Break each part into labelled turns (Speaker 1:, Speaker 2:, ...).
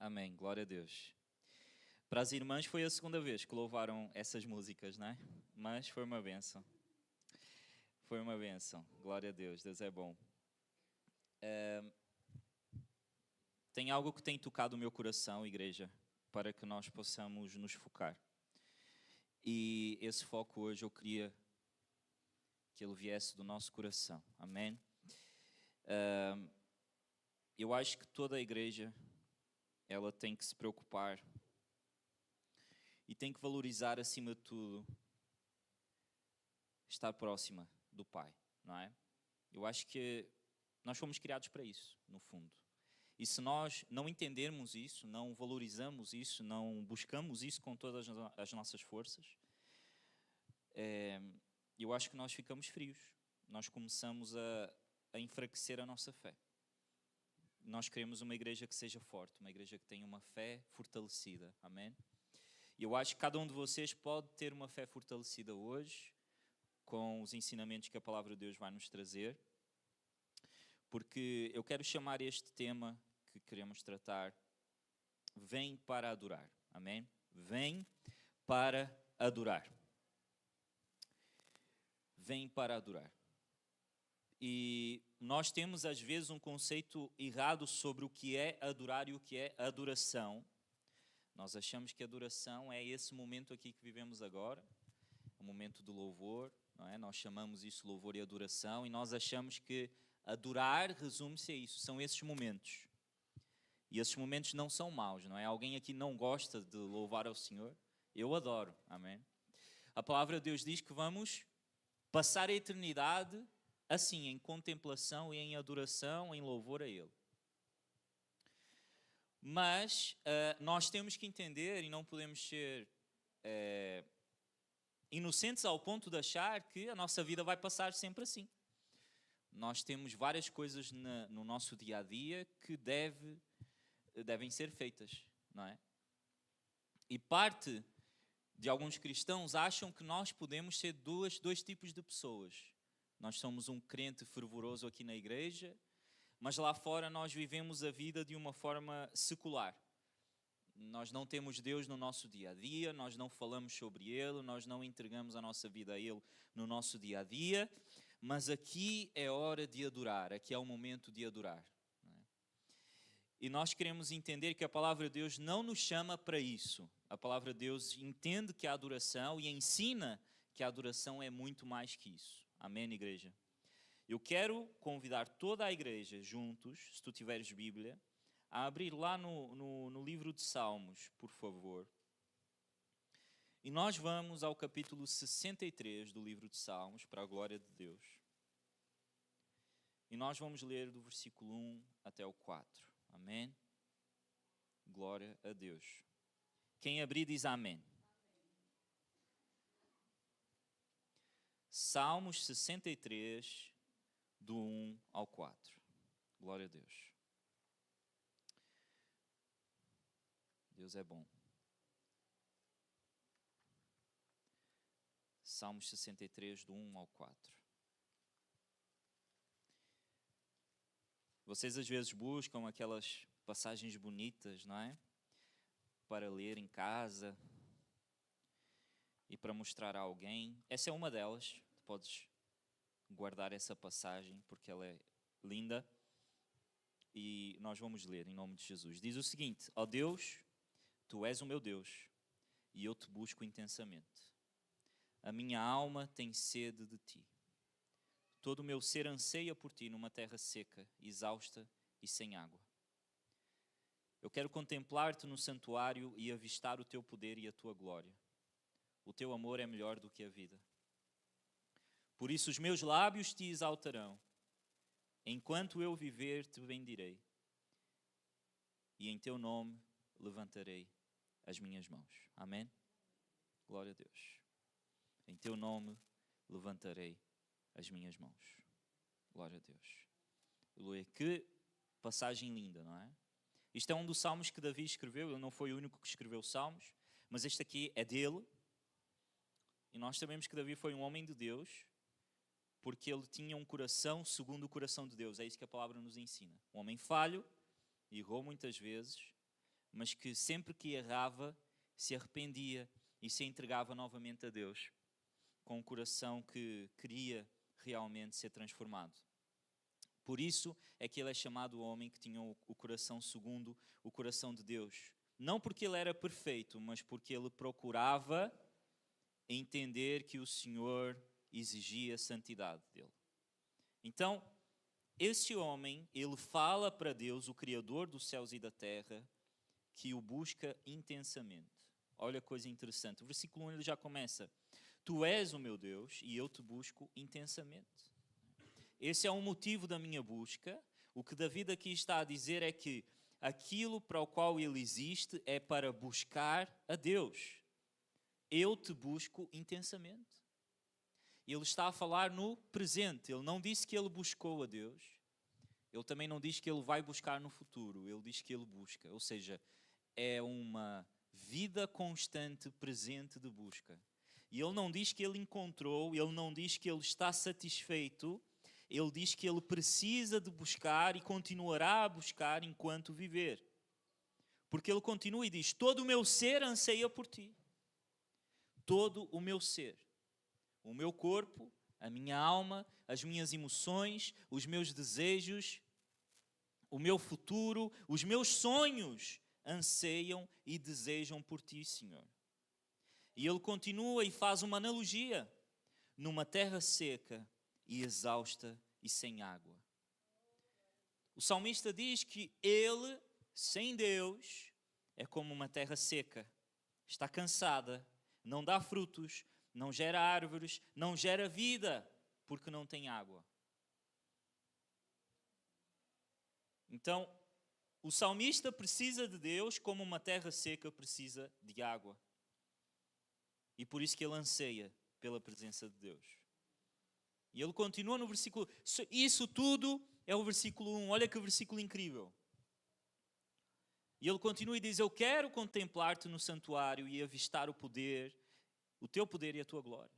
Speaker 1: Amém, glória a Deus. Para as irmãs foi a segunda vez que louvaram essas músicas, não é? Mas foi uma bênção. Foi uma bênção, glória a Deus, Deus é bom. Tem algo que tem tocado o meu coração, igreja, para que nós possamos nos focar. E esse foco hoje eu queria que ele viesse do nosso coração, amém? Eu acho que toda a igreja, ela tem que se preocupar e tem que valorizar, acima de tudo, estar próxima do Pai, não é? Eu acho que nós fomos criados para isso, no fundo. E se nós não entendermos isso, não valorizamos isso, não buscamos isso com todas as nossas forças, eu acho que nós ficamos frios. Nós começamos a enfraquecer a nossa fé. Nós queremos uma igreja que seja forte, uma igreja que tenha uma fé fortalecida, amém? E eu acho que cada um de vocês pode ter uma fé fortalecida hoje, com os ensinamentos que a Palavra de Deus vai nos trazer, porque eu quero chamar este tema que queremos tratar, Vem para adorar, amém? Vem para adorar. Vem para adorar. E nós temos às vezes um conceito errado sobre o que é adorar e o que é adoração. Nós achamos que adoração é esse momento aqui que vivemos agora, o momento do louvor, não é? Nós chamamos isso louvor e adoração e nós achamos que adorar resume-se a isso, são esses momentos. E esses momentos não são maus, não é? Alguém aqui não gosta de louvar ao Senhor? Eu adoro, amém? A palavra de Deus diz que vamos passar a eternidade assim, em contemplação e em adoração, em louvor a Ele. Mas nós temos que entender e não podemos ser inocentes ao ponto de achar que a nossa vida vai passar sempre assim. Nós temos várias coisas no nosso dia-a-dia que devem ser feitas, não é? E parte de alguns cristãos acham que nós podemos ser dois tipos de pessoas. Nós somos um crente fervoroso aqui na igreja, mas lá fora nós vivemos a vida de uma forma secular. Nós não temos Deus no nosso dia-a-dia, nós não falamos sobre Ele, nós não entregamos a nossa vida a Ele no nosso dia-a-dia, mas aqui é hora de adorar, aqui é o momento de adorar. E nós queremos entender que a palavra de Deus não nos chama para isso. A palavra de Deus entende que a adoração e ensina que a adoração é muito mais que isso. Amém, igreja? Eu quero convidar toda a igreja juntos, se tu tiveres Bíblia, a abrir lá no livro de Salmos, por favor. E nós vamos ao capítulo 63 do livro de Salmos, para a glória de Deus. E nós vamos ler do versículo 1 até o 4. Amém? Glória a Deus. Quem abrir diz amém. Salmos 63, do 1 ao 4. Glória a Deus. Deus é bom. Salmos 63, do 1 ao 4. Vocês às vezes buscam aquelas passagens bonitas, não é? Para ler em casa e para mostrar a alguém. Essa é uma delas. Tu podes guardar essa passagem porque ela é linda. E nós vamos ler em nome de Jesus. Diz o seguinte: ó Deus, Tu és o meu Deus e eu te busco intensamente. A minha alma tem sede de Ti. Todo o meu ser anseia por Ti numa terra seca, exausta e sem água. Eu quero contemplar-Te no santuário e avistar o Teu poder e a Tua glória. O Teu amor é melhor do que a vida. Por isso os meus lábios Te exaltarão. Enquanto eu viver, Te bendirei. E em Teu nome levantarei as minhas mãos. Amém? Glória a Deus. Em Teu nome levantarei as minhas mãos. Glória a Deus. Aleluia. Que passagem linda, não é? Isto é um dos salmos que Davi escreveu. Ele não foi o único que escreveu salmos, mas este aqui é dele. E nós sabemos que Davi foi um homem de Deus, porque ele tinha um coração segundo o coração de Deus. É isso que a palavra nos ensina. Um homem falho, errou muitas vezes, mas que sempre que errava, se arrependia e se entregava novamente a Deus, com um coração que queria realmente ser transformado. Por isso é que ele é chamado o homem que tinha o coração segundo o coração de Deus. Não porque ele era perfeito, mas porque ele procurava entender que o Senhor exigia a santidade dele. Então, esse homem, ele fala para Deus, o Criador dos céus e da terra, que o busca intensamente. Olha a coisa interessante. O versículo 1 ele já começa: Tu és o meu Deus e eu te busco intensamente. Esse é um motivo da minha busca. O que David aqui está a dizer é que aquilo para o qual ele existe é para buscar a Deus. Eu te busco intensamente. Ele está a falar no presente. Ele não disse que ele buscou a Deus. Ele também não diz que ele vai buscar no futuro. Ele diz que ele busca. Ou seja, é uma vida constante, presente de busca. E ele não diz que ele encontrou, ele não diz que ele está satisfeito, ele diz que ele precisa de buscar e continuará a buscar enquanto viver. Porque ele continua e diz: todo o meu ser anseia por ti. Todo o meu ser. O meu corpo, a minha alma, as minhas emoções, os meus desejos, o meu futuro, os meus sonhos anseiam e desejam por ti, Senhor. E ele continua e faz uma analogia: numa terra seca e exausta e sem água. O salmista diz que ele, sem Deus, é como uma terra seca, está cansada, não dá frutos, não gera árvores, não gera vida, porque não tem água. Então, o salmista precisa de Deus como uma terra seca precisa de água. E por isso que ele anseia pela presença de Deus. E ele continua no versículo... Isso tudo é o versículo 1. Olha que versículo incrível. E ele continua e diz: eu quero contemplar-te no santuário e avistar o poder, o teu poder e a tua glória.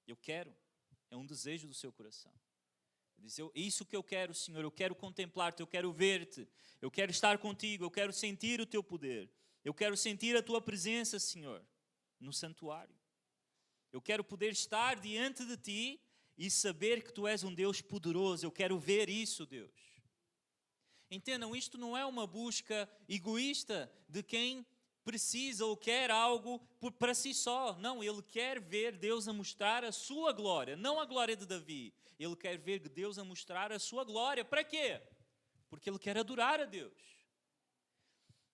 Speaker 1: Eu quero. É um desejo do seu coração. Ele diz: isso que eu quero, Senhor. Eu quero contemplar-te, eu quero ver-te. Eu quero estar contigo, eu quero sentir o teu poder. Eu quero sentir a tua presença, Senhor, no santuário. Eu quero poder estar diante de ti e saber que tu és um Deus poderoso. Eu quero ver isso, Deus. Entendam, isto não é uma busca egoísta de quem precisa ou quer algo para si só. Não, ele quer ver Deus a mostrar a sua glória, não a glória de Davi. Ele quer ver Deus a mostrar a sua glória. Para quê? Porque ele quer adorar a Deus.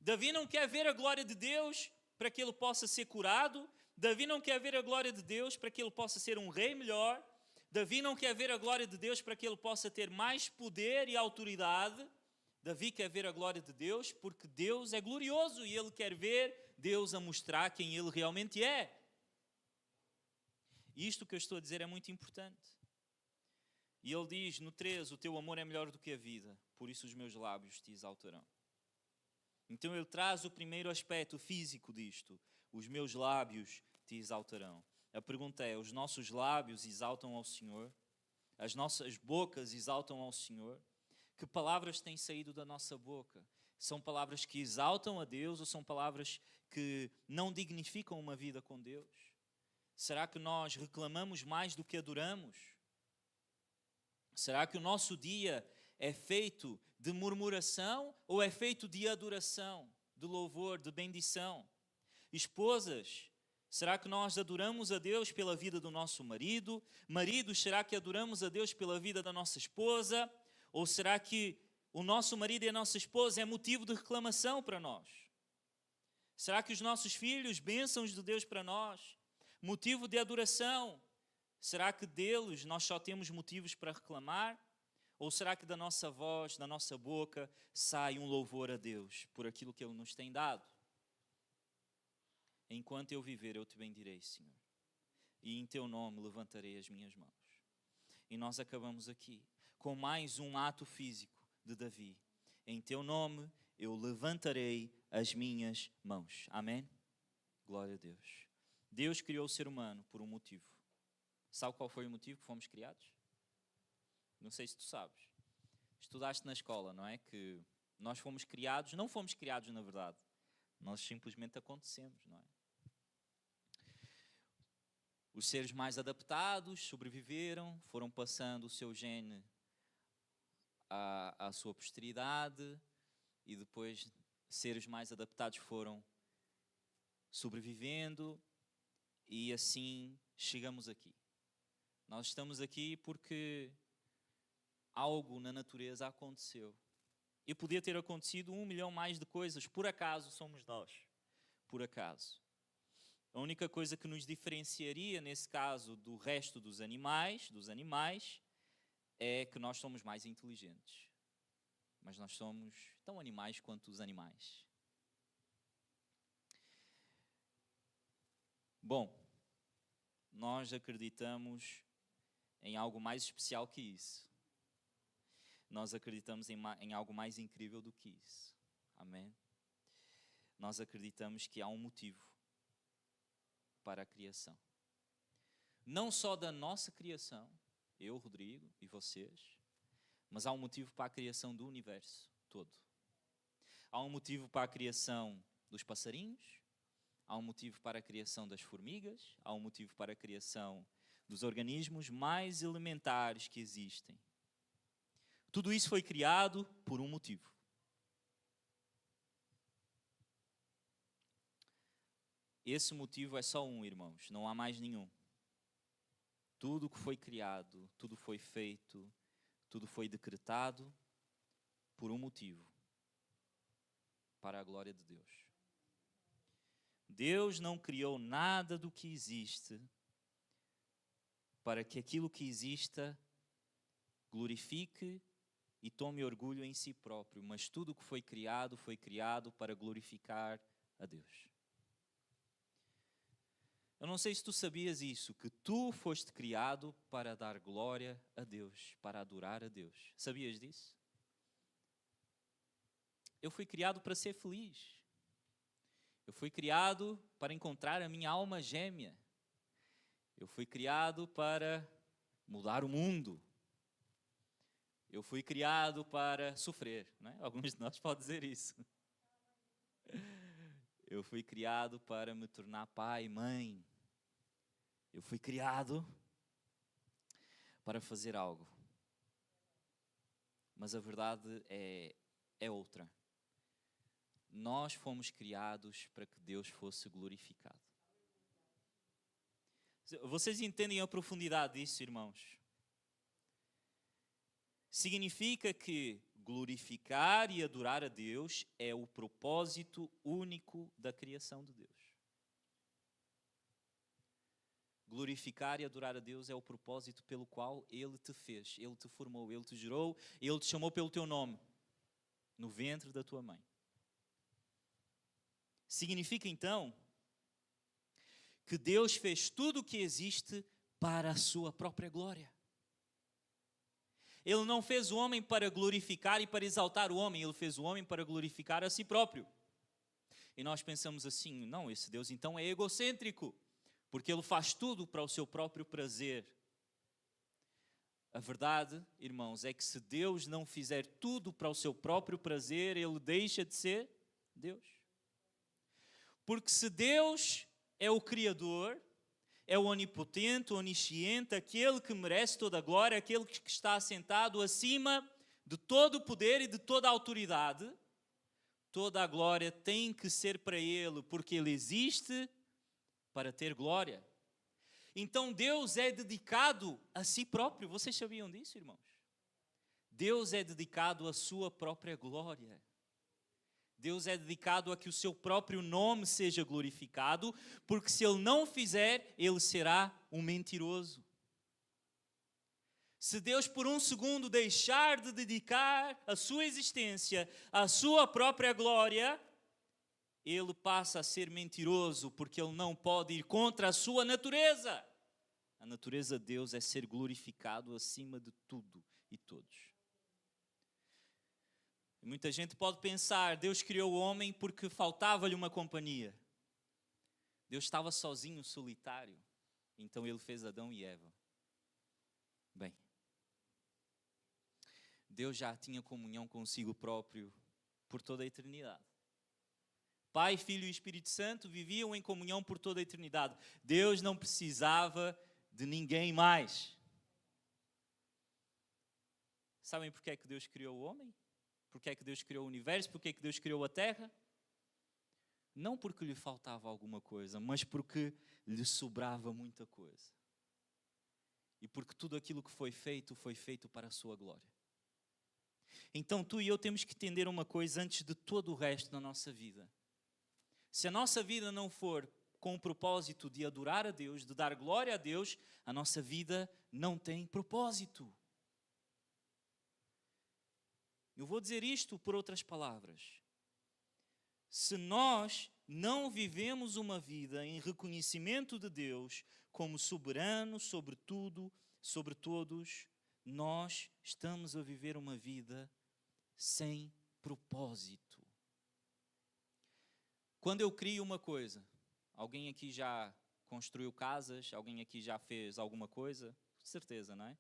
Speaker 1: Davi não quer ver a glória de Deus para que ele possa ser curado. Davi não quer ver a glória de Deus para que ele possa ser um rei melhor. Davi não quer ver a glória de Deus para que ele possa ter mais poder e autoridade. Davi quer ver a glória de Deus porque Deus é glorioso e ele quer ver Deus a mostrar quem ele realmente é. E isto que eu estou a dizer é muito importante. E ele diz no 13, o teu amor é melhor do que a vida, por isso os meus lábios te exaltarão. Então ele traz o primeiro aspecto físico disto: os meus lábios te exaltarão. A pergunta é: os nossos lábios exaltam ao Senhor? As nossas bocas exaltam ao Senhor? Que palavras têm saído da nossa boca? São palavras que exaltam a Deus ou são palavras que não dignificam uma vida com Deus? Será que nós reclamamos mais do que adoramos? Será que o nosso dia é feito de murmuração ou é feito de adoração, de louvor, de bendição? Esposas, será que nós adoramos a Deus pela vida do nosso marido? Maridos, será que adoramos a Deus pela vida da nossa esposa? Ou será que o nosso marido e a nossa esposa é motivo de reclamação para nós? Será que os nossos filhos, bênçãos de Deus para nós, motivo de adoração? Será que deles nós só temos motivos para reclamar? Ou será que da nossa voz, da nossa boca, sai um louvor a Deus por aquilo que Ele nos tem dado? Enquanto eu viver, eu te bendirei, Senhor. E em teu nome levantarei as minhas mãos. E nós acabamos aqui com mais um ato físico de Davi. Em teu nome eu levantarei as minhas mãos. Amém? Glória a Deus. Deus criou o ser humano por um motivo. Sabe qual foi o motivo que fomos criados? Não sei se tu sabes. Estudaste na escola, não é? Que nós fomos criados, não fomos criados na verdade. Nós simplesmente acontecemos, não é? Os seres mais adaptados sobreviveram, foram passando o seu gene à sua posteridade, e depois seres mais adaptados foram sobrevivendo, e assim chegamos aqui. Nós estamos aqui porque algo na natureza aconteceu. E podia ter acontecido 1 milhão mais de coisas. Por acaso somos nós. Por acaso. A única coisa que nos diferenciaria, nesse caso, do resto dos animais, é que nós somos mais inteligentes. Mas nós somos tão animais quanto os animais. Bom, nós acreditamos em algo mais especial que isso. Nós acreditamos em algo mais incrível do que isso. Amém? Nós acreditamos que há um motivo para a criação. Não só da nossa criação, eu, Rodrigo e vocês, mas há um motivo para a criação do universo todo. Há um motivo para a criação dos passarinhos, há um motivo para a criação das formigas, há um motivo para a criação dos organismos mais elementares que existem. Tudo isso foi criado por um motivo. Esse motivo é só um, irmãos, não há mais nenhum. Tudo que foi criado, tudo foi feito, tudo foi decretado por um motivo. Para a glória de Deus. Deus não criou nada do que existe para que aquilo que exista glorifique e tome orgulho em si próprio, mas tudo o que foi criado para glorificar a Deus. Eu não sei se tu sabias isso, que tu foste criado para dar glória a Deus, para adorar a Deus. Sabias disso? Eu fui criado para ser feliz. Eu fui criado para encontrar a minha alma gêmea. Eu fui criado para mudar o mundo. Eu fui criado para sofrer, né? Alguns de nós podem dizer isso. Eu fui criado para me tornar pai, mãe. Eu fui criado para fazer algo. Mas a verdade é outra. Nós fomos criados para que Deus fosse glorificado. Vocês entendem a profundidade disso, irmãos? Significa que glorificar e adorar a Deus é o propósito único da criação de Deus. Glorificar e adorar a Deus é o propósito pelo qual Ele te fez, Ele te formou, Ele te gerou, Ele te chamou pelo teu nome, no ventre da tua mãe. Significa então que Deus fez tudo o que existe para a sua própria glória. Ele não fez o homem para glorificar e para exaltar o homem, Ele fez o homem para glorificar a si próprio. E nós pensamos assim, não, esse Deus então é egocêntrico, porque Ele faz tudo para o seu próprio prazer. A verdade, irmãos, é que se Deus não fizer tudo para o seu próprio prazer, Ele deixa de ser Deus. Porque se Deus é o Criador, é o onipotente, o onisciente, aquele que merece toda a glória, aquele que está assentado acima de todo o poder e de toda a autoridade, toda a glória tem que ser para Ele, porque Ele existe para ter glória. Então Deus é dedicado a si próprio. Vocês sabiam disso, irmãos? Deus é dedicado à sua própria glória. Deus é dedicado a que o seu próprio nome seja glorificado, porque se Ele não fizer, Ele será um mentiroso. Se Deus por um segundo deixar de dedicar a sua existência à sua própria glória, Ele passa a ser mentiroso, porque Ele não pode ir contra a sua natureza. A natureza de Deus é ser glorificado acima de tudo e todos. Muita gente pode pensar, Deus criou o homem porque faltava-lhe uma companhia. Deus estava sozinho, solitário. Então Ele fez Adão e Eva. Bem, Deus já tinha comunhão consigo próprio por toda a eternidade. Pai, Filho e Espírito Santo viviam em comunhão por toda a eternidade. Deus não precisava de ninguém mais. Sabem porque é que Deus criou o homem? Porque é que Deus criou o universo? Porque é que Deus criou a terra? Não porque lhe faltava alguma coisa, mas porque lhe sobrava muita coisa. E porque tudo aquilo que foi feito para a sua glória. Então tu e eu temos que entender uma coisa antes de todo o resto na nossa vida. Se a nossa vida não for com o propósito de adorar a Deus, de dar glória a Deus, a nossa vida não tem propósito. Eu vou dizer isto por outras palavras. Se nós não vivemos uma vida em reconhecimento de Deus como soberano sobre tudo, sobre todos, nós estamos a viver uma vida sem propósito. Quando eu crio uma coisa, alguém aqui já construiu casas? Alguém aqui já fez alguma coisa? Com certeza, não é?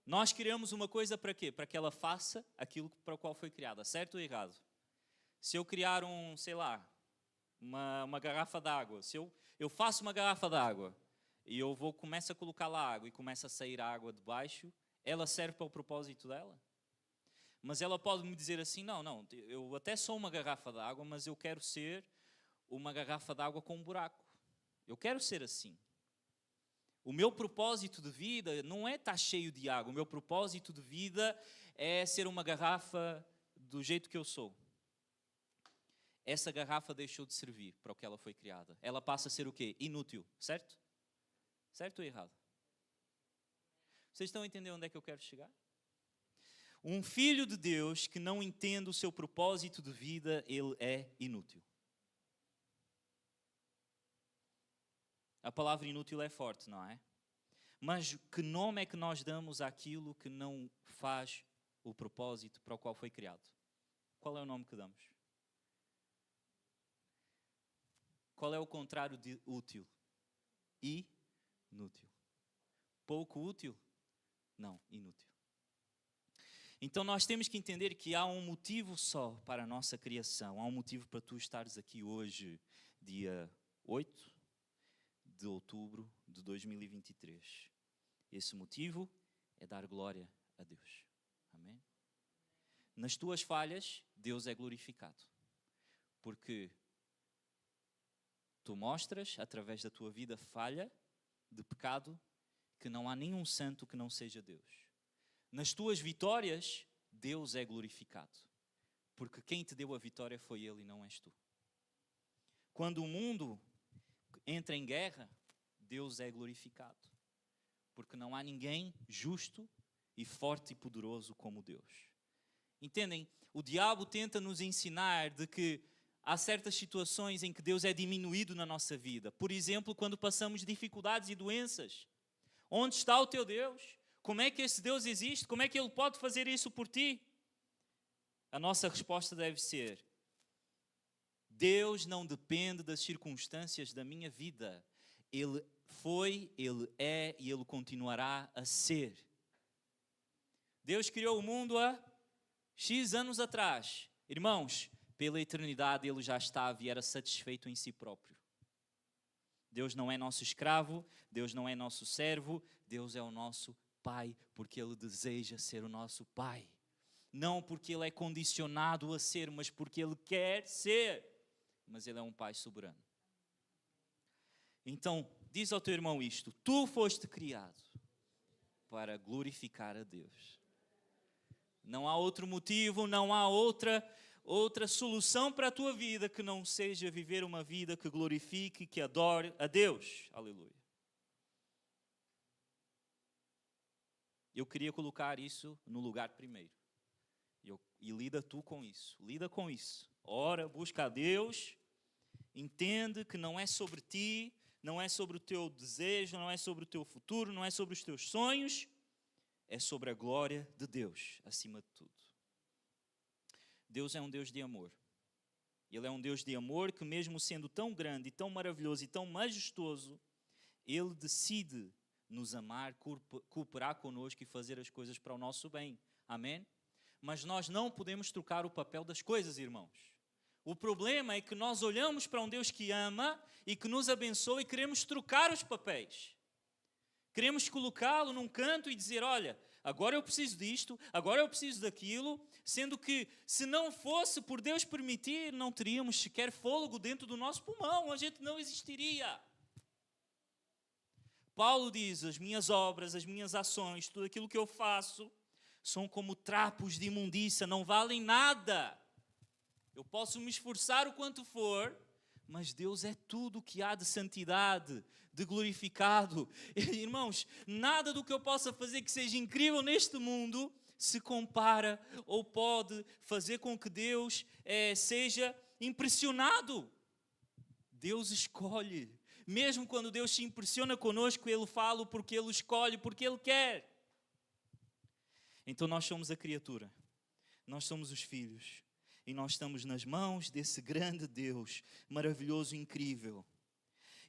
Speaker 1: Nós criamos uma coisa para quê? Para que ela faça aquilo para o qual foi criada, certo ou errado? Se eu criar uma garrafa d'água, se eu faço uma garrafa d'água e começo a colocar lá água e começa a sair a água de baixo, ela serve para o propósito dela? Mas ela pode me dizer assim, não, eu até sou uma garrafa d'água, mas eu quero ser uma garrafa d'água com um buraco. Eu quero ser assim. O meu propósito de vida não é estar cheio de água. O meu propósito de vida é ser uma garrafa do jeito que eu sou. Essa garrafa deixou de servir para o que ela foi criada. Ela passa a ser o quê? Inútil, certo? Certo ou errado? Vocês estão a entender onde é que eu quero chegar? Um filho de Deus que não entende o seu propósito de vida, ele é inútil. A palavra inútil é forte, não é? Mas que nome é que nós damos àquilo que não faz o propósito para o qual foi criado? Qual é o nome que damos? Qual é o contrário de útil? Inútil. Pouco útil? Não, inútil. Então nós temos que entender que há um motivo só para a nossa criação. Há um motivo para tu estares aqui hoje, dia 8 de outubro de 2023. Esse motivo é dar glória a Deus. Amém? Nas tuas falhas, Deus é glorificado. Porque tu mostras, através da tua vida falha, de pecado, que não há nenhum santo que não seja Deus. Nas tuas vitórias, Deus é glorificado. Porque quem te deu a vitória foi Ele e não és tu. Quando o mundo entra em guerra, Deus é glorificado. Porque não há ninguém justo e forte e poderoso como Deus. Entendem? O diabo tenta nos ensinar de que há certas situações em que Deus é diminuído na nossa vida. Por exemplo, quando passamos dificuldades e doenças. Onde está o teu Deus? Como é que esse Deus existe? Como é que Ele pode fazer isso por ti? A nossa resposta deve ser: Deus não depende das circunstâncias da minha vida. Ele foi, Ele é e Ele continuará a ser. Deus criou o mundo há X anos atrás. Irmãos, pela eternidade Ele já estava e era satisfeito em si próprio. Deus não é nosso escravo, Deus não é nosso servo, Deus é o nosso Pai, porque Ele deseja ser o nosso Pai. Não porque Ele é condicionado a ser, mas porque Ele quer ser. Mas Ele é um Pai soberano. Então, diz ao teu irmão isto: tu foste criado para glorificar a Deus. Não há outro motivo, não há outra solução para a tua vida que não seja viver uma vida que glorifique, que adore a Deus. Aleluia. Eu queria colocar isso no lugar primeiro. E lida tu com isso. Lida com isso. Ora, busca a Deus. Entende que não é sobre ti, não é sobre o teu desejo, não é sobre o teu futuro, não é sobre os teus sonhos. É sobre a glória de Deus, acima de tudo. Deus é um Deus de amor. Ele é um Deus de amor que, mesmo sendo tão grande, e tão maravilhoso e tão majestoso, Ele decide nos amar, cooperar connosco e fazer as coisas para o nosso bem. Amém? Mas nós não podemos trocar o papel das coisas, irmãos. O problema é que nós olhamos para um Deus que ama e que nos abençoa e queremos trocar os papéis. Queremos colocá-lo num canto e dizer, olha, agora eu preciso disto, agora eu preciso daquilo, sendo que se não fosse por Deus permitir, não teríamos sequer fôlego dentro do nosso pulmão, a gente não existiria. Paulo diz, as minhas obras, as minhas ações, tudo aquilo que eu faço, são como trapos de imundícia, não valem nada. Eu posso me esforçar o quanto for, mas Deus é tudo o que há de santidade, de glorificado. Irmãos, nada do que eu possa fazer que seja incrível neste mundo se compara ou pode fazer com que Deus seja impressionado. Deus escolhe. Mesmo quando Deus se impressiona conosco, Ele fala porque Ele escolhe, porque Ele quer. Então nós somos a criatura, nós somos os filhos. E nós estamos nas mãos desse grande Deus, maravilhoso e incrível.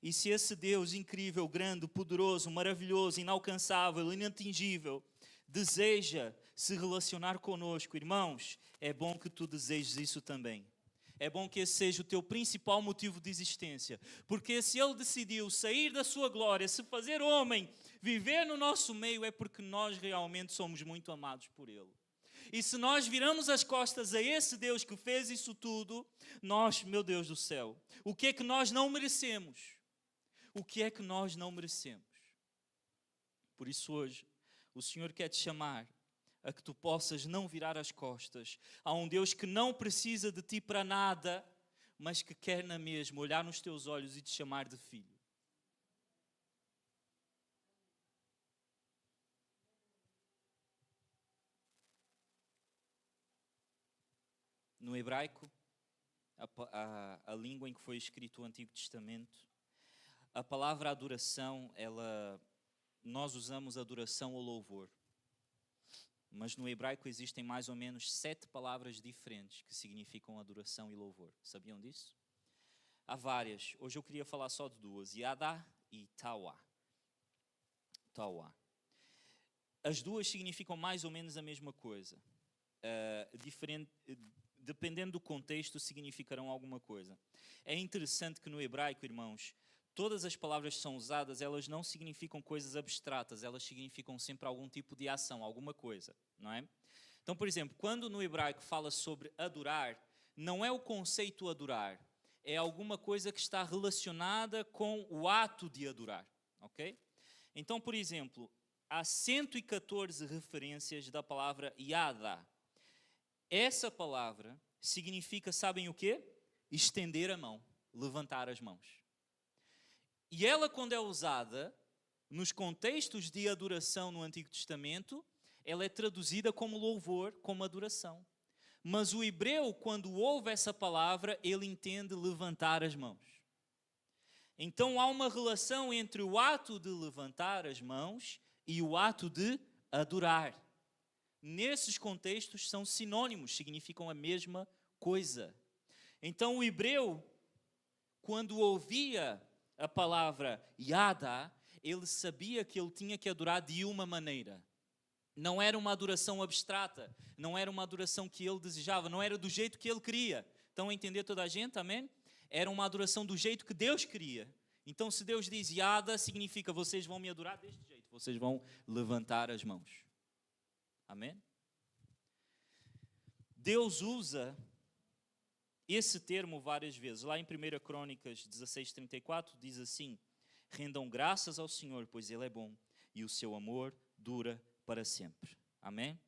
Speaker 1: E se esse Deus incrível, grande, poderoso, maravilhoso, inalcançável, inatingível, deseja se relacionar conosco, irmãos, é bom que tu desejes isso também. É bom que esse seja o teu principal motivo de existência. Porque se Ele decidiu sair da sua glória, se fazer homem, viver no nosso meio, é porque nós realmente somos muito amados por Ele. E se nós viramos as costas a esse Deus que fez isso tudo, nós, meu Deus do céu, o que é que nós não merecemos? O que é que nós não merecemos? Por isso hoje, o Senhor quer te chamar a que tu possas não virar as costas a um Deus que não precisa de ti para nada, mas que quer na mesma olhar nos teus olhos e te chamar de filho. No hebraico, a língua em que foi escrito o Antigo Testamento, a palavra adoração, nós usamos adoração ou louvor. Mas no hebraico existem mais ou menos 7 palavras diferentes que significam adoração e louvor. Sabiam disso? Há várias. Hoje eu queria falar só de 2. Yada e Tawa. Tawa. As duas significam mais ou menos a mesma coisa. Dependendo do contexto, significarão alguma coisa. É interessante que no hebraico, irmãos, todas as palavras que são usadas, elas não significam coisas abstratas, elas significam sempre algum tipo de ação, alguma coisa, não é? Então, por exemplo, quando no hebraico fala sobre adorar, não é o conceito adorar, é alguma coisa que está relacionada com o ato de adorar, ok? Então, por exemplo, há 114 referências da palavra yada. Essa palavra significa, sabem o quê? Estender a mão, levantar as mãos. E ela, quando é usada nos contextos de adoração no Antigo Testamento, ela é traduzida como louvor, como adoração. Mas o hebreu, quando ouve essa palavra, ele entende levantar as mãos. Então há uma relação entre o ato de levantar as mãos e o ato de adorar. Nesses contextos são sinônimos, significam a mesma coisa. Então o hebreu, quando ouvia a palavra yada, ele sabia que ele tinha que adorar de uma maneira. Não era uma adoração abstrata, não era uma adoração que ele desejava, não era do jeito que ele queria. Estão a entender toda a gente, amém? Era uma adoração do jeito que Deus queria. Então se Deus diz yada, significa vocês vão me adorar deste jeito, vocês vão levantar as mãos. Amém? Deus usa esse termo várias vezes. Lá em 1 Crônicas 16:34 diz assim: rendam graças ao Senhor, pois Ele é bom e o seu amor dura para sempre. Amém?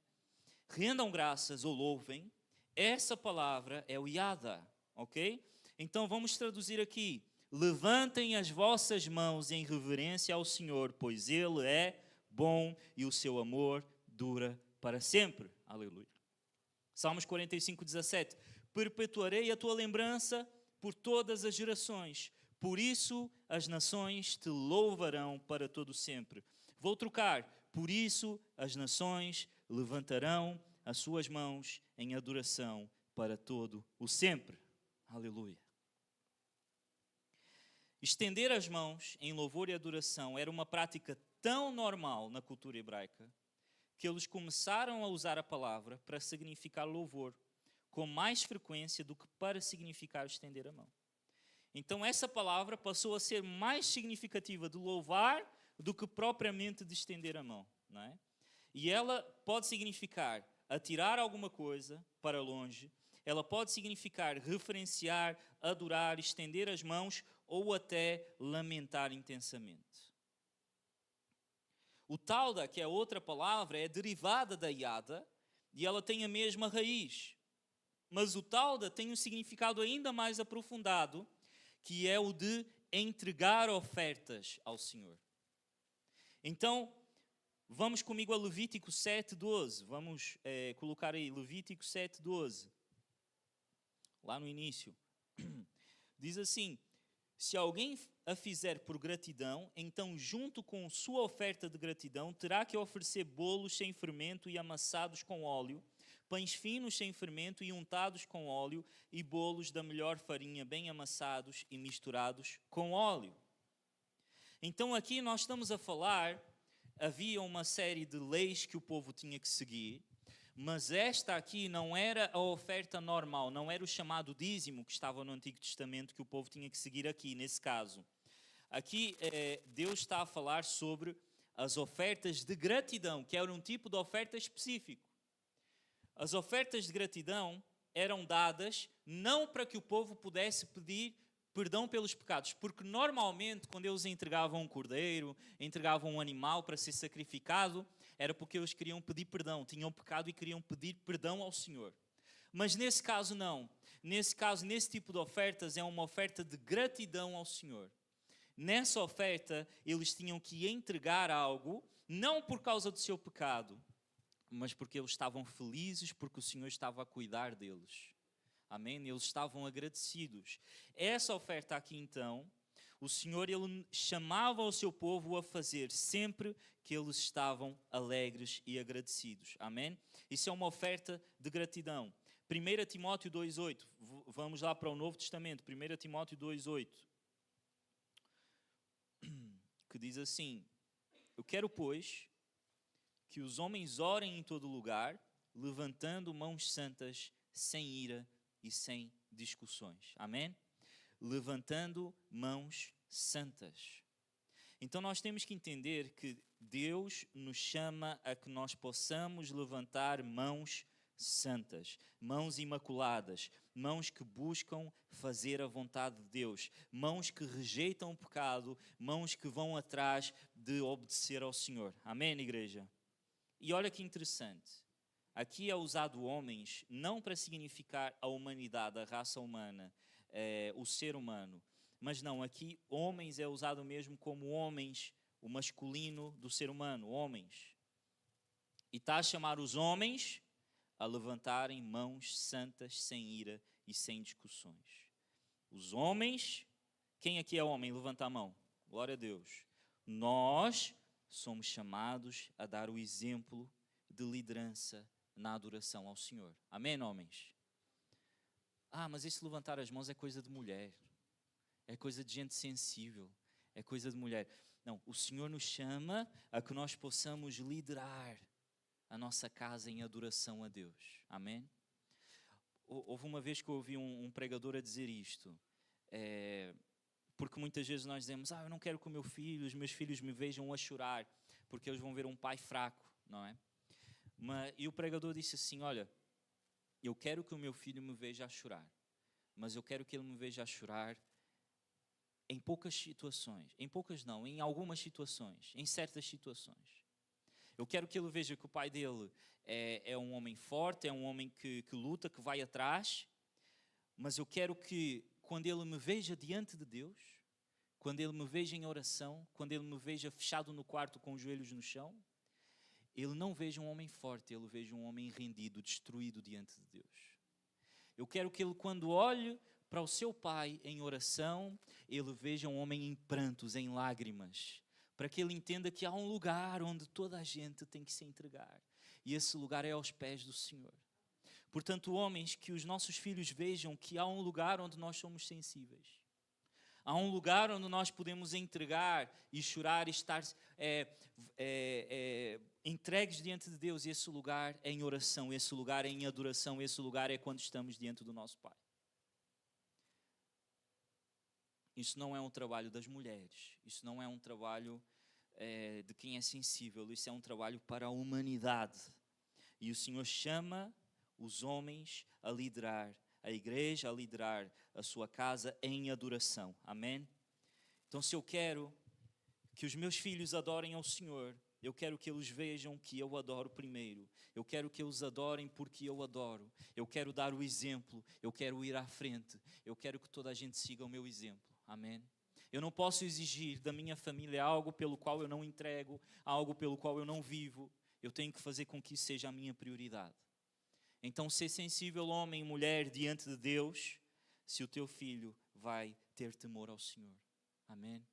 Speaker 1: Rendam graças ou louvem. Essa palavra é o yada, ok? Então vamos traduzir aqui: levantem as vossas mãos em reverência ao Senhor, pois Ele é bom e o seu amor dura para sempre. Aleluia. Salmos 45:17. Perpetuarei a tua lembrança por todas as gerações. Por isso as nações te louvarão para todo sempre. Vou trocar. Por isso as nações levantarão as suas mãos em adoração para todo o sempre. Aleluia. Estender as mãos em louvor e adoração era uma prática tão normal na cultura hebraica que eles começaram a usar a palavra para significar louvor, com mais frequência do que para significar estender a mão. Então essa palavra passou a ser mais significativa de louvar do que propriamente de estender a mão, não é? E ela pode significar atirar alguma coisa para longe, ela pode significar referenciar, adorar, estender as mãos ou até lamentar intensamente. O talda, que é outra palavra, é derivada da yada e ela tem a mesma raiz. Mas o talda tem um significado ainda mais aprofundado, que é o de entregar ofertas ao Senhor. Então, vamos comigo a Levítico 7:12. Vamos colocar aí Levítico 7:12. Lá no início. Diz assim: se alguém a fizer por gratidão, então junto com sua oferta de gratidão, terá que oferecer bolos sem fermento e amassados com óleo, pães finos sem fermento e untados com óleo, e bolos da melhor farinha bem amassados e misturados com óleo. Então aqui nós estamos a falar, havia uma série de leis que o povo tinha que seguir, mas esta aqui não era a oferta normal, não era o chamado dízimo que estava no Antigo Testamento que o povo tinha que seguir aqui, nesse caso. Aqui Deus está a falar sobre as ofertas de gratidão, que era um tipo de oferta específico. As ofertas de gratidão eram dadas não para que o povo pudesse pedir perdão pelos pecados, porque normalmente quando eles entregavam um cordeiro, entregavam um animal para ser sacrificado, era porque eles queriam pedir perdão, tinham pecado e queriam pedir perdão ao Senhor. Mas nesse caso não. Nesse caso, nesse tipo de ofertas, é uma oferta de gratidão ao Senhor. Nessa oferta, eles tinham que entregar algo, não por causa do seu pecado, mas porque eles estavam felizes, porque o Senhor estava a cuidar deles. Amém? Eles estavam agradecidos. Essa oferta aqui, então, o Senhor ele chamava o seu povo a fazer sempre que eles estavam alegres e agradecidos. Amém? Isso é uma oferta de gratidão. 1 Timóteo 2,8. Vamos lá para o Novo Testamento. 1 Timóteo 2,8. Que diz assim: eu quero, pois, que os homens orem em todo lugar, levantando mãos santas, sem ira e sem discussões. Amém? Levantando mãos santas. Então nós temos que entender que Deus nos chama a que nós possamos levantar mãos santas, mãos imaculadas, mãos que buscam fazer a vontade de Deus, mãos que rejeitam o pecado, mãos que vão atrás de obedecer ao Senhor. Amém, igreja? E olha que interessante. Aqui é usado homens não para significar a humanidade, a raça humana, o ser humano. Mas não, aqui homens é usado mesmo como homens, o masculino do ser humano, homens. E está a chamar os homens a levantarem mãos santas, sem ira e sem discussões. Os homens, quem aqui é homem? Levanta a mão. Glória a Deus. Nós somos chamados a dar o exemplo de liderança na adoração ao Senhor. Amém, homens? Mas esse levantar as mãos é coisa de mulher. É coisa de gente sensível. É coisa de mulher. Não, o Senhor nos chama a que nós possamos liderar a nossa casa em adoração a Deus. Amém? Houve uma vez que eu ouvi um pregador a dizer isto. Porque muitas vezes nós dizemos, eu não quero que os meus filhos me vejam a chorar, porque eles vão ver um pai fraco, não é? E o pregador disse assim, olha, eu quero que o meu filho me veja a chorar, mas eu quero que ele me veja a chorar em poucas situações, em algumas situações, em certas situações. Eu quero que ele veja que o pai dele é um homem forte, é um homem que luta, que vai atrás, mas eu quero que quando ele me veja diante de Deus, quando ele me veja em oração, quando ele me veja fechado no quarto com os joelhos no chão, ele não veja um homem forte, ele veja um homem rendido, destruído diante de Deus. Eu quero que ele, quando olhe para o seu pai em oração, ele veja um homem em prantos, em lágrimas, para que ele entenda que há um lugar onde toda a gente tem que se entregar. E esse lugar é aos pés do Senhor. Portanto, homens, que os nossos filhos vejam que há um lugar onde nós somos sensíveis. Há um lugar onde nós podemos entregar e chorar e estar entregues diante de Deus. E esse lugar é em oração, esse lugar é em adoração, esse lugar é quando estamos diante do nosso Pai. Isso não é um trabalho das mulheres, isso não é um trabalho de quem é sensível, isso é um trabalho para a humanidade. E o Senhor chama os homens a liderar a igreja, a liderar a sua casa em adoração. Amém? Então, se eu quero que os meus filhos adorem ao Senhor, eu quero que eles vejam que eu adoro primeiro. Eu quero que eles adorem porque eu adoro. Eu quero dar o exemplo. Eu quero ir à frente. Eu quero que toda a gente siga o meu exemplo. Amém? Eu não posso exigir da minha família algo pelo qual eu não entrego, algo pelo qual eu não vivo. Eu tenho que fazer com que isso seja a minha prioridade. Então, ser sensível, homem e mulher, diante de Deus, se o teu filho vai ter temor ao Senhor. Amém?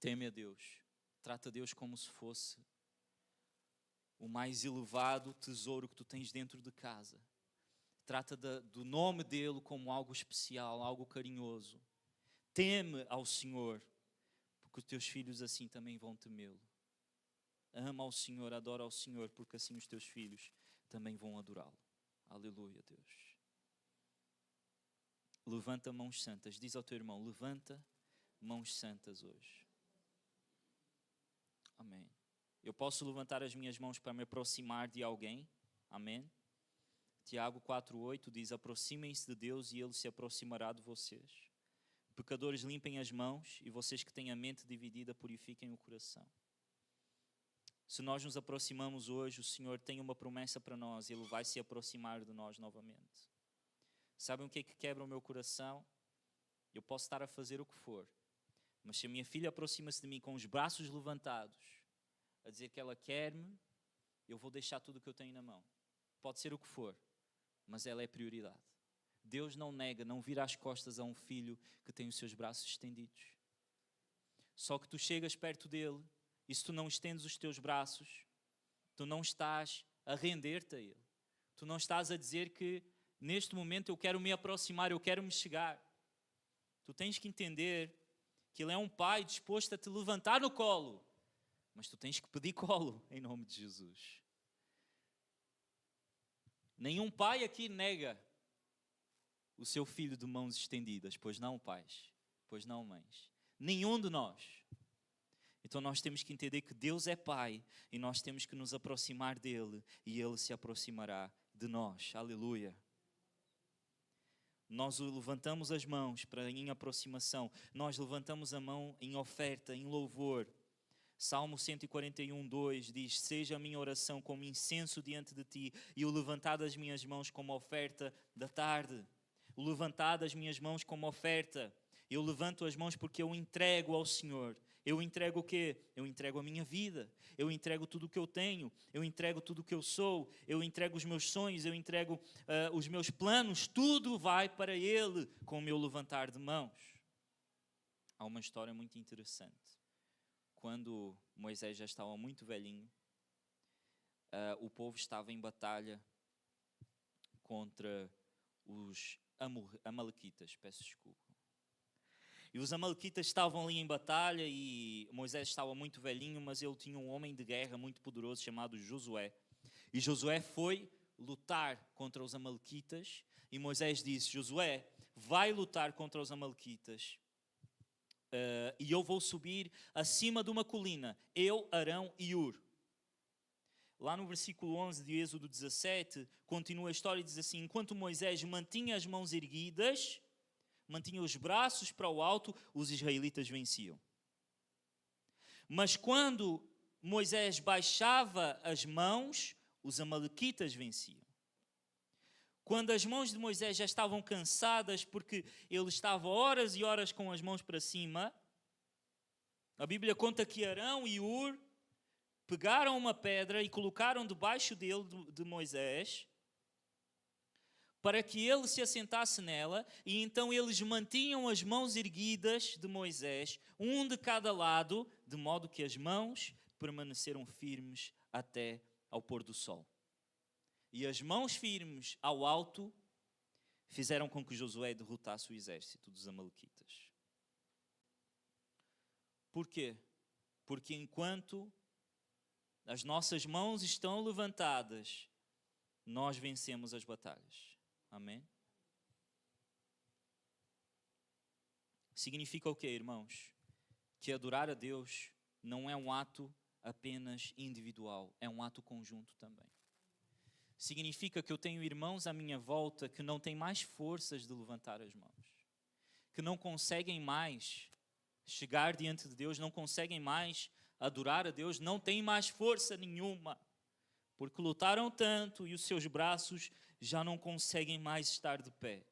Speaker 1: Teme a Deus. Trata Deus como se fosse o mais elevado tesouro que tu tens dentro de casa. Trata do nome dele como algo especial, algo carinhoso. Teme ao Senhor, porque os teus filhos assim também vão temê-lo. Ama ao Senhor, adora ao Senhor, porque assim os teus filhos também vão adorá-lo. Aleluia, Deus. Levanta mãos santas. Diz ao teu irmão, levanta mãos santas hoje. Amém. Eu posso levantar as minhas mãos para me aproximar de alguém? Amém. Tiago 4,8 diz, aproximem-se de Deus e Ele se aproximará de vocês. Pecadores, limpem as mãos e vocês que têm a mente dividida, purifiquem o coração. Se nós nos aproximamos hoje, o Senhor tem uma promessa para nós, Ele vai se aproximar de nós novamente. Sabem o que é que quebra o meu coração? Eu posso estar a fazer o que for, mas se a minha filha aproxima-se de mim com os braços levantados, a dizer que ela quer-me, eu vou deixar tudo o que eu tenho na mão. Pode ser o que for, mas ela é prioridade. Deus não nega, não vira as costas a um filho que tem os seus braços estendidos. Só que tu chegas perto dele, e se tu não estendes os teus braços, tu não estás a render-te a ele. Tu não estás a dizer que neste momento eu quero me aproximar, eu quero me chegar. Tu tens que entender que ele é um pai disposto a te levantar no colo, mas tu tens que pedir colo em nome de Jesus. Nenhum pai aqui nega o seu filho de mãos estendidas, pois não, pais, pois não, mães. Nenhum de nós. Então nós temos que entender que Deus é Pai e nós temos que nos aproximar dele e ele se aproximará de nós. Aleluia. Nós levantamos as mãos em aproximação, nós levantamos a mão em oferta, em louvor. Salmo 141:2 diz, seja a minha oração como incenso diante de ti e o levantar das minhas mãos como oferta da tarde. O levantar das minhas mãos como oferta. Eu levanto as mãos porque eu entrego ao Senhor. Eu entrego o quê? Eu entrego a minha vida. Eu entrego tudo o que eu tenho. Eu entrego tudo o que eu sou. Eu entrego os meus sonhos. Eu entrego os meus planos. Tudo vai para Ele com o meu levantar de mãos. Há uma história muito interessante. Quando Moisés já estava muito velhinho, o povo estava em batalha contra os amalequitas. Peço desculpa. E os amalequitas estavam ali em batalha e Moisés estava muito velhinho, mas ele tinha um homem de guerra muito poderoso chamado Josué. E Josué foi lutar contra os amalequitas e Moisés disse, Josué, vai lutar contra os amalequitas e eu vou subir acima de uma colina, eu, Arão e Hur. Lá no versículo 11 de Êxodo 17, continua a história e diz assim, enquanto Moisés mantinha as mãos erguidas, mantinha os braços para o alto, os israelitas venciam. Mas quando Moisés baixava as mãos, os amalequitas venciam. Quando as mãos de Moisés já estavam cansadas, porque ele estava horas e horas com as mãos para cima, a Bíblia conta que Arão e Hur pegaram uma pedra e colocaram debaixo de Moisés, para que ele se assentasse nela, e então eles mantinham as mãos erguidas de Moisés, um de cada lado, de modo que as mãos permaneceram firmes até ao pôr do sol. E as mãos firmes ao alto fizeram com que Josué derrotasse o exército dos amalequitas. Por quê? Porque enquanto as nossas mãos estão levantadas, nós vencemos as batalhas. Amém? Significa o quê, irmãos? Que adorar a Deus não é um ato apenas individual, é um ato conjunto também. Significa que eu tenho irmãos à minha volta que não têm mais forças de levantar as mãos, que não conseguem mais chegar diante de Deus, não conseguem mais adorar a Deus, não têm mais força nenhuma, porque lutaram tanto e os seus braços já não conseguem mais estar de pé.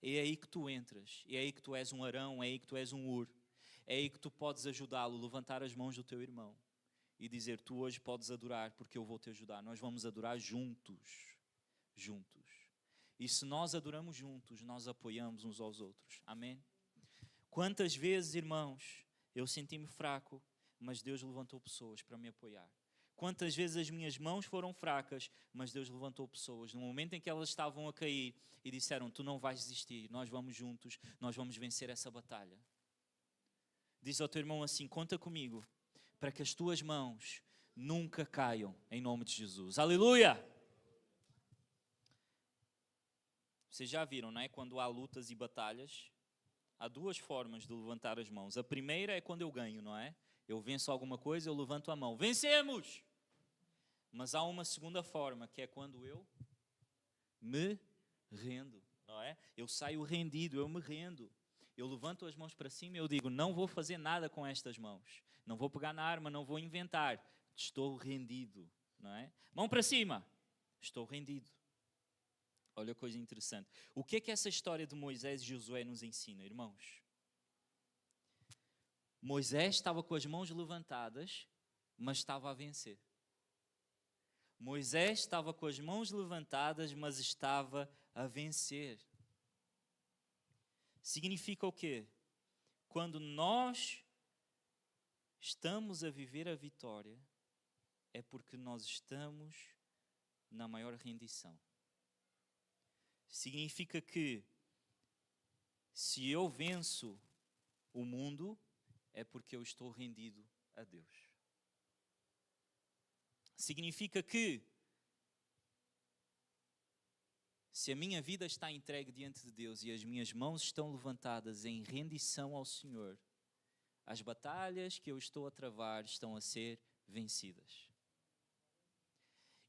Speaker 1: É aí que tu entras, é aí que tu és um Arão, é aí que tu és um Ur, é aí que tu podes ajudá-lo, levantar as mãos do teu irmão e dizer, tu hoje podes adorar porque eu vou te ajudar. Nós vamos adorar juntos, juntos. E se nós adoramos juntos, nós apoiamos uns aos outros. Amém? Quantas vezes, irmãos, eu senti-me fraco, mas Deus levantou pessoas para me apoiar. Quantas vezes as minhas mãos foram fracas, mas Deus levantou pessoas no momento em que elas estavam a cair e disseram, tu não vais desistir, nós vamos juntos, nós vamos vencer essa batalha. Diz ao teu irmão assim, conta comigo, para que as tuas mãos nunca caiam, em nome de Jesus. Aleluia! Vocês já viram, não é? Quando há lutas e batalhas, há duas formas de levantar as mãos. A primeira é quando eu ganho, não é? Eu venço alguma coisa, eu levanto a mão. Vencemos! Mas há uma segunda forma, que é quando eu me rendo, não é? Eu saio rendido, eu me rendo. Eu levanto as mãos para cima e eu digo, não vou fazer nada com estas mãos. Não vou pegar na arma, não vou inventar. Estou rendido, não é? Mão para cima. Estou rendido. Olha a coisa interessante. O que é que essa história de Moisés e Josué nos ensina, irmãos? Moisés estava com as mãos levantadas, mas estava a vencer. Moisés estava com as mãos levantadas, mas estava a vencer. Significa o quê? Quando nós estamos a viver a vitória, é porque nós estamos na maior rendição. Significa que se eu venço o mundo, é porque eu estou rendido a Deus. Significa que se a minha vida está entregue diante de Deus e as minhas mãos estão levantadas em rendição ao Senhor, as batalhas que eu estou a travar estão a ser vencidas.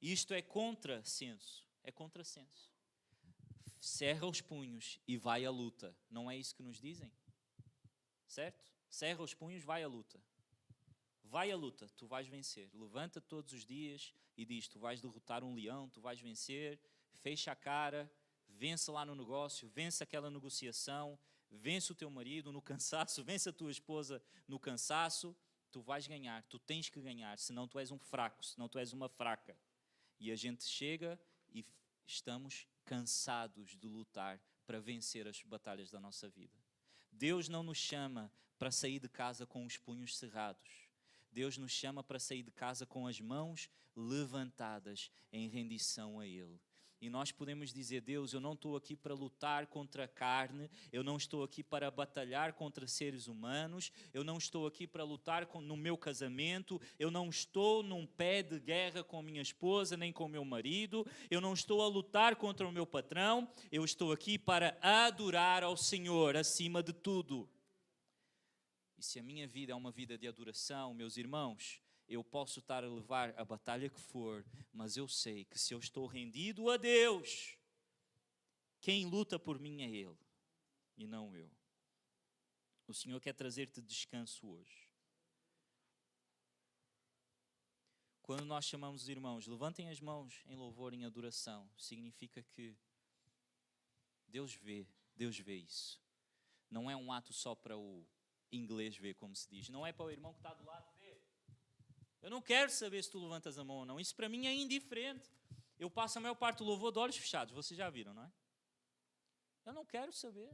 Speaker 1: Isto é contrassenso. É contrassenso. Cerra os punhos e vai à luta. Não é isso que nos dizem? Certo? Cerra os punhos, vai à luta. Vai à luta, tu vais vencer. Levanta todos os dias e diz, tu vais derrotar um leão, tu vais vencer. Fecha a cara, vence lá no negócio, vence aquela negociação, vence o teu marido no cansaço, vence a tua esposa no cansaço. Tu vais ganhar, tu tens que ganhar, senão tu és um fraco, senão tu és uma fraca. E a gente chega e estamos cansados de lutar para vencer as batalhas da nossa vida. Deus não nos chama para sair de casa com os punhos cerrados. Deus nos chama para sair de casa com as mãos levantadas em rendição a Ele. E nós podemos dizer, Deus, eu não estou aqui para lutar contra a carne, eu não estou aqui para batalhar contra seres humanos, eu não estou aqui para lutar no meu casamento, eu não estou num pé de guerra com a minha esposa, nem com o meu marido, eu não estou a lutar contra o meu patrão, eu estou aqui para adorar ao Senhor acima de tudo. E se a minha vida é uma vida de adoração, meus irmãos, eu posso estar a levar a batalha que for, mas eu sei que se eu estou rendido a Deus, quem luta por mim é Ele, e não eu. O Senhor quer trazer-te descanso hoje. Quando nós chamamos os irmãos, levantem as mãos em louvor, em adoração, significa que Deus vê isso. Não é um ato só para o inglês ver, como se diz. Não é para o irmão que está do lado ver. Eu não quero saber se tu levantas a mão ou não. Isso para mim é indiferente. Eu passo a maior parte do louvor de olhos fechados. Vocês já viram, não é? Eu não quero saber.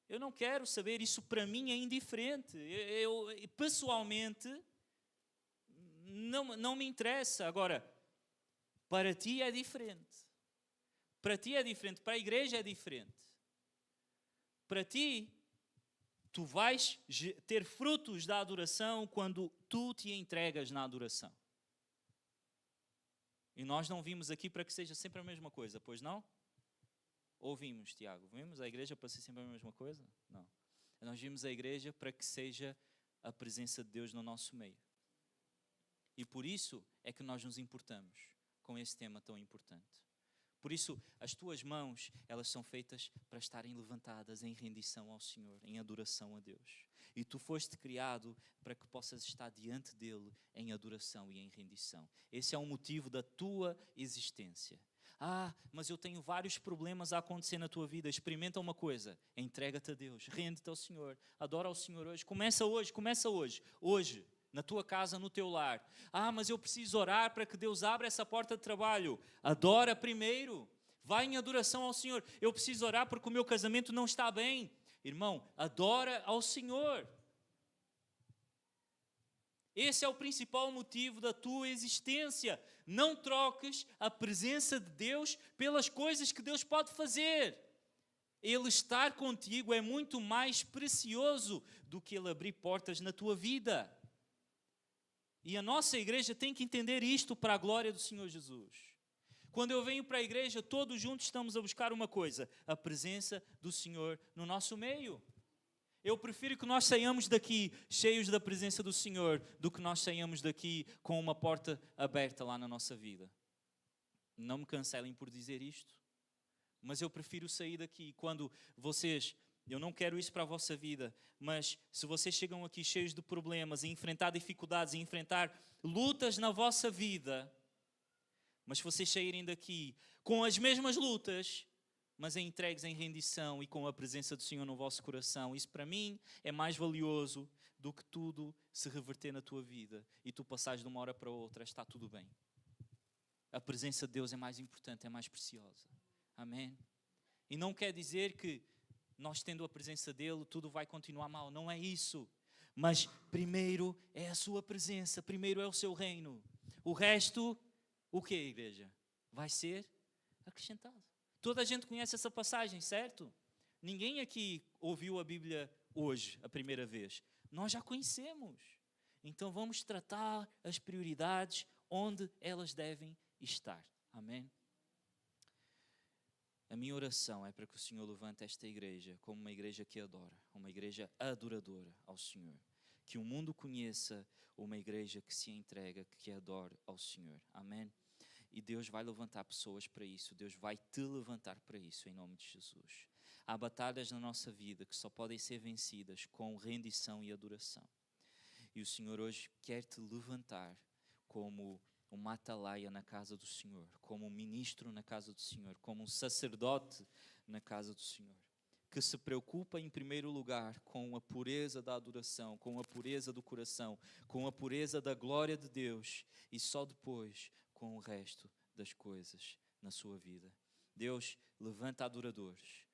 Speaker 1: Eu não quero saber. Isso para mim é indiferente. Eu pessoalmente, não me interessa. Agora, para ti é diferente. Para ti é diferente. Para a igreja é diferente. Para ti, Tu vais ter frutos da adoração quando tu te entregas na adoração. E nós não vimos aqui para que seja sempre a mesma coisa, pois não? Ou vimos, Tiago? Vimos a igreja para ser sempre a mesma coisa? Não. Nós vimos a igreja para que seja a presença de Deus no nosso meio. E por isso é que nós nos importamos com esse tema tão importante. Por isso, as tuas mãos, elas são feitas para estarem levantadas em rendição ao Senhor, em adoração a Deus. E tu foste criado para que possas estar diante dEle em adoração e em rendição. Esse é o motivo da tua existência. Mas eu tenho vários problemas a acontecer na tua vida. Experimenta uma coisa, entrega-te a Deus, rende-te ao Senhor, adora ao Senhor hoje. Começa hoje, na tua casa, no teu lar. Mas eu preciso orar para que Deus abra essa porta de trabalho. Adora primeiro, vai em adoração ao Senhor. Eu preciso orar porque o meu casamento não está bem. Irmão, adora ao Senhor. Esse é o principal motivo da tua existência. Não troques a presença de Deus pelas coisas que Deus pode fazer. Ele estar contigo é muito mais precioso do que Ele abrir portas na tua vida. E a nossa igreja tem que entender isto para a glória do Senhor Jesus. Quando eu venho para a igreja, todos juntos estamos a buscar uma coisa: a presença do Senhor no nosso meio. Eu prefiro que nós saiamos daqui cheios da presença do Senhor do que nós saiamos daqui com uma porta aberta lá na nossa vida. Não me cancelem por dizer isto, mas eu prefiro sair daqui quando vocês... Eu não quero isso para a vossa vida, mas se vocês chegam aqui cheios de problemas, e enfrentar dificuldades, e enfrentar lutas na vossa vida, mas se vocês saírem daqui com as mesmas lutas, mas entregues em rendição e com a presença do Senhor no vosso coração, isso para mim é mais valioso do que tudo se reverter na tua vida e tu passares de uma hora para outra, está tudo bem. A presença de Deus é mais importante, é mais preciosa. Amém? E não quer dizer que nós tendo a presença dele, tudo vai continuar mal. Não é isso. Mas primeiro é a sua presença, primeiro é o seu reino. O resto, o que, igreja? Vai ser acrescentado. Toda a gente conhece essa passagem, certo? Ninguém aqui ouviu a Bíblia hoje, a primeira vez. Nós já conhecemos. Então vamos tratar as prioridades onde elas devem estar. Amém? A minha oração é para que o Senhor levante esta igreja como uma igreja que adora, uma igreja adoradora ao Senhor. Que o mundo conheça uma igreja que se entrega, que adora ao Senhor. Amém? E Deus vai levantar pessoas para isso. Deus vai te levantar para isso, em nome de Jesus. Há batalhas na nossa vida que só podem ser vencidas com rendição e adoração. E o Senhor hoje quer te levantar como uma atalaia na casa do Senhor, como um ministro na casa do Senhor, como um sacerdote na casa do Senhor, que se preocupa em primeiro lugar com a pureza da adoração, com a pureza do coração, com a pureza da glória de Deus e só depois com o resto das coisas na sua vida. Deus, levanta adoradores,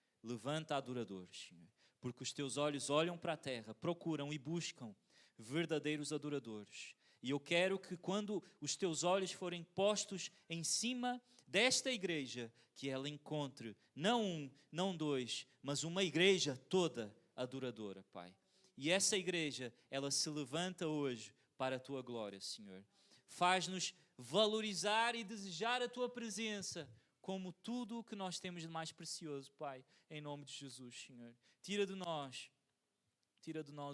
Speaker 1: Senhor, porque os teus olhos olham para a terra, procuram e buscam verdadeiros adoradores. E eu quero que quando os teus olhos forem postos em cima desta igreja, que ela encontre não um, não dois, mas uma igreja toda adoradora, Pai. E essa igreja, ela se levanta hoje para a tua glória, Senhor. Faz-nos valorizar e desejar a tua presença como tudo o que nós temos de mais precioso, Pai, em nome de Jesus, Senhor. Tira de nós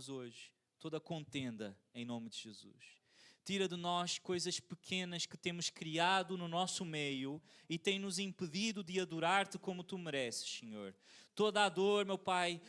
Speaker 1: hoje toda contenda em nome de Jesus. Tira de nós coisas pequenas que temos criado no nosso meio e tem nos impedido de adorar-te como tu mereces, Senhor. Toda a dor, meu Pai,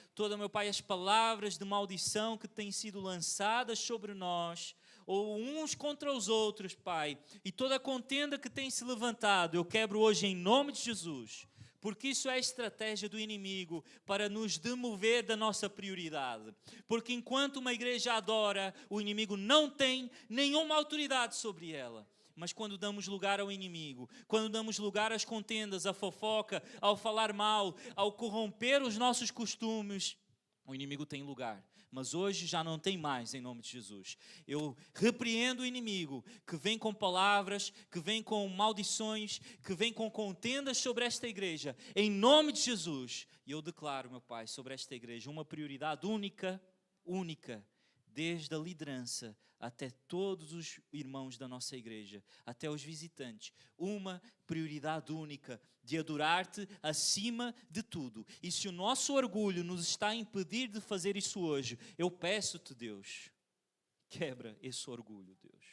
Speaker 1: as palavras de maldição que têm sido lançadas sobre nós, ou uns contra os outros, Pai, e toda a contenda que tem se levantado, eu quebro hoje em nome de Jesus. Porque isso é estratégia do inimigo para nos demover da nossa prioridade. Porque enquanto uma igreja adora, o inimigo não tem nenhuma autoridade sobre ela. Mas quando damos lugar ao inimigo, quando damos lugar às contendas, à fofoca, ao falar mal, ao corromper os nossos costumes, o inimigo tem lugar. mas hoje já não tem mais, em nome de Jesus. Eu repreendo o inimigo que vem com palavras, que vem com maldições, que vem com contendas sobre esta igreja, em nome de Jesus. E eu declaro, meu Pai, sobre esta igreja uma prioridade única, desde a liderança até todos os irmãos da nossa igreja, até os visitantes, uma prioridade única de adorar-te acima de tudo. E se o nosso orgulho nos está a impedir de fazer isso hoje, eu peço-te, Deus, quebra esse orgulho, Deus.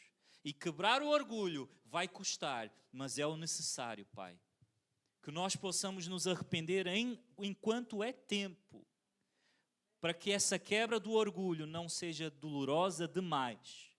Speaker 1: E quebrar o orgulho vai custar, mas é o necessário, Pai. Que nós possamos nos arrepender enquanto é tempo, para que essa quebra do orgulho não seja dolorosa demais.